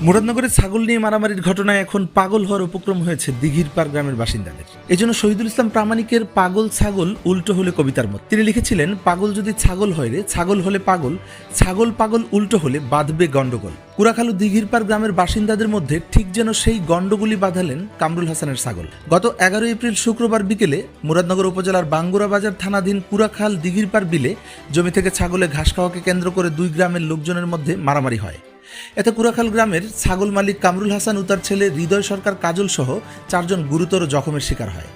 মুরাদনগরে ছাগল নিয়ে মারামারির ঘটনায় এখন পাগল হওয়ার উপক্রম হয়েছে দিঘিরপাড় গ্রামের বাসিন্দাদের। এজন্য শহীদুল ইসলাম প্রামাণিকের পাগল ছাগল উল্টো হলে কবিতার মত তিনি লিখেছিলেন, পাগল যদি ছাগল হয় রে, ছাগল হলে পাগল, ছাগল পাগল উল্টো হলে বাঁধবে গন্ডগোল। কুড়াখালু দিঘিরপাড় গ্রামের বাসিন্দাদের মধ্যে ঠিক যেন সেই গন্ডগোলই বাঁধালেন কামরুল হাসানের ছাগল। গত 11 এপ্রিল শুক্রবার বিকেলে মুরাদনগর উপজেলার বাঙ্গুরা বাজার থানাধীন কুড়াখাল দিঘিরপাড় বিলে জমি থেকে ছাগলে ঘাস খাওয়াকে কেন্দ্র করে দুই গ্রামের লোকজনের মধ্যে মারামারি হয়। এতে কুড়াখাল গ্রামের ছাগল মালিক কামরুল হাসান ও তার ছেলে হৃদয় সরকার কাজল সহ 4 জন গুরুতর জখমের শিকার হয়।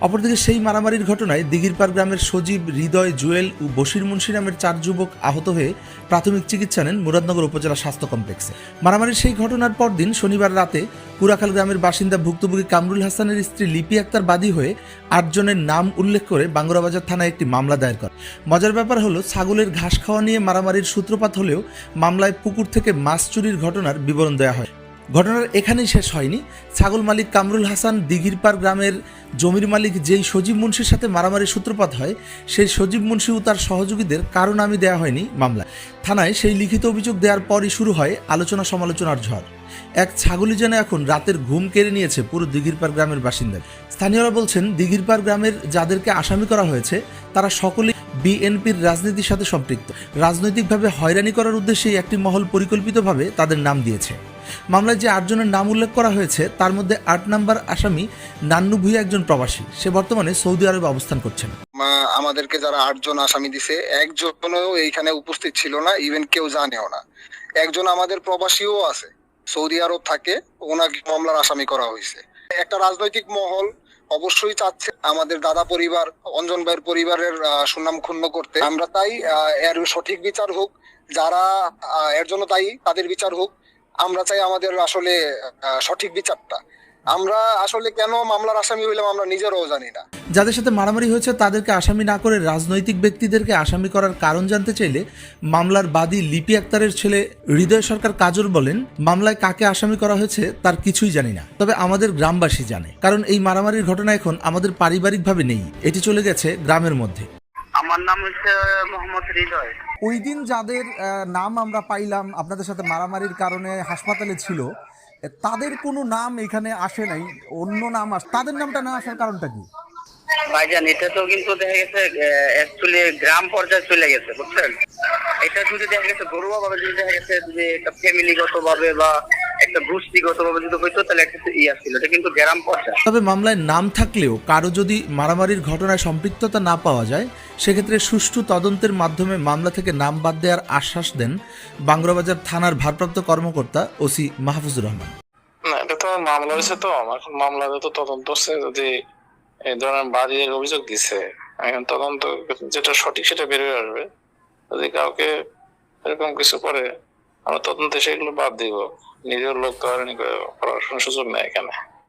অপরদিকে সেই মারামারির ঘটনায় দিঘিরপাড় গ্রামের সজীব, হৃদয়, জুয়েল ও বশির মুন্সি নামের 4 যুবক আহত হয়ে প্রাথমিক চিকিৎসা নেন মুরাদনগর উপজেলা স্বাস্থ্য কমপ্লেক্সে। মারামারির সেই ঘটনার পরদিন শনিবার রাতে কুড়াখাল গ্রামের বাসিন্দা ভুক্তভোগী কামরুল হাসানের স্ত্রী লিপি আক্তার বাদী হয়ে 8 জনের নাম উল্লেখ করে বাঙ্গুরা বাজার থানায় একটি মামলা দায়ের করে। মজার ব্যাপার হলো, ছাগলের ঘাস খাওয়া নিয়ে মারামারির সূত্রপাত হলেও মামলায় পুকুর থেকে মাছ চুরির ঘটনার বিবরণ দেওয়া হয়। ঘটনার এখানেই শেষ হয়নি। ছাগল মালিক কামরুল হাসান দিঘিরপাড় গ্রামের জমির মালিক যেই সজীব মুন্সির সাথে মারামারির সূত্রপাত হয়, সেই সজীব মুন্সি ও তার সহযোগীদের কারো নামই দেওয়া হয়নি মামলায়। থানায় সেই লিখিত অভিযোগ দেওয়ার পরই শুরু হয় আলোচনা সমালোচনার ঝড়। এক ছাগলই যেন এখন রাতের ঘুম কেড়ে নিয়েছে পুরো দিঘিরপাড় গ্রামের বাসিন্দা। স্থানীয়রা বলছেন, দিঘিরপাড় গ্রামের যাদেরকে আসামি করা হয়েছে তারা সকলেই বিএনপির রাজনীতির সাথে সম্পৃক্ত। রাজনৈতিকভাবে হয়রানি করার উদ্দেশ্যেই একটি মহল পরিকল্পিতভাবে তাদের নাম দিয়েছে। মামলায় যে 8 জনের নাম উল্লেখ করা হয়েছে তার মধ্যে 8 নম্বর আসামি নান্নু ভুঁইয়া একজন প্রবাসী। সে বর্তমানে সৌদি আরবে অবস্থান করছেন। আমাদেরকে যারা 8 জন আসামি দিছে, একজনও এইখানে উপস্থিত ছিল না, ইভেন কেউ জানেও না। একজন আমাদের প্রবাসীও আছে, সৌদি আরব থাকে, ওনাকে মামলার আসামি করা হয়েছে। একটা রাজনৈতিক মহল অবশ্যই চাচ্ছে আমাদের দাদা পরিবার, অঞ্জন ভাইয়ের পরিবারের সুনাম ক্ষুণ্ণ করতে। আমরা তাই এর সঠিক বিচার হোক, যারা এর জন্য দায়ী তাদের বিচার হোক। আমরা চাই আমাদের আসলে সঠিক বিচারটা। আমরা আসলে কেন মামলার আসামি হইলাম আমরা নিজেরাও জানি না। যাদের সাথে মারামারি হয়েছে তাদেরকে আসামি না করে রাজনৈতিক ব্যক্তিদেরকে আসামি করার কারণ জানতে চাইলে মামলার বাদী লিপি আক্তারের ছেলে হৃদয় সরকার কাজল বলেন, মামলায় কাকে আসামি করা হয়েছে তার কিছুই জানি না, তবে আমাদের গ্রামবাসী জানে। কারণ এই মারামারির ঘটনা এখন আমাদের পারিবারিকভাবে নেই, এটি চলে গেছে গ্রামের মধ্যে। আমার নাম হচ্ছে মোহাম্মদ হৃদয়। ওই দিন যাদের নাম আমরা পাইলাম আপনাদের সাথে মারামারির কারণে হাসপাতালে ছিল, তাদের কোনো নাম এখানে আসে নাই, অন্য নাম তাদের নামটা না আসার কারণটা কি? ভাইজান, এটা তো কিন্তু দেখা গেছে অ্যাকচুয়ালি গ্রাম পর্যায়ে চলে গেছে, বুঝছেন। এটা যদি দেখা গেছে ঘরোয়া ভাবে, যদি দেখা গেছে যে একটা ফ্যামিলিগত ভাবে বা একটা গোষ্ঠীগত ভাবে যদি হইতো তাহলে একটা ছিল, এটা কিন্তু গ্রাম পর্যায়ে। তবে মামলায় নাম থাকলেও কারো যদি মারামারির ঘটনায় সম্পৃক্ততা না পাওয়া যায়, সেক্ষেত্রে সুষ্ঠু তদন্তের মাধ্যমে মামলা থেকে নাম বাদ দেওয়ার আশ্বাস দেন বাঙ্গুরা বাজার থানার ভারপ্রাপ্ত কর্মকর্তা ওসি মাহফুজুর রহমান। না, এটা তো মামলা হয়েছে, তো এখন মামলাতে তো তদন্ত হচ্ছে। যদি এই ধরনের বাড়ির অভিযোগ দিছে, এখন তদন্ত যেটা সঠিক সেটা বেরিয়ে আসবে। যদি কাউকে এরকম কিছু করে আমরা তদন্তে সেগুলো বাদ দিব। নিজের লোক তো আর করার সুযোগ নেই এখানে।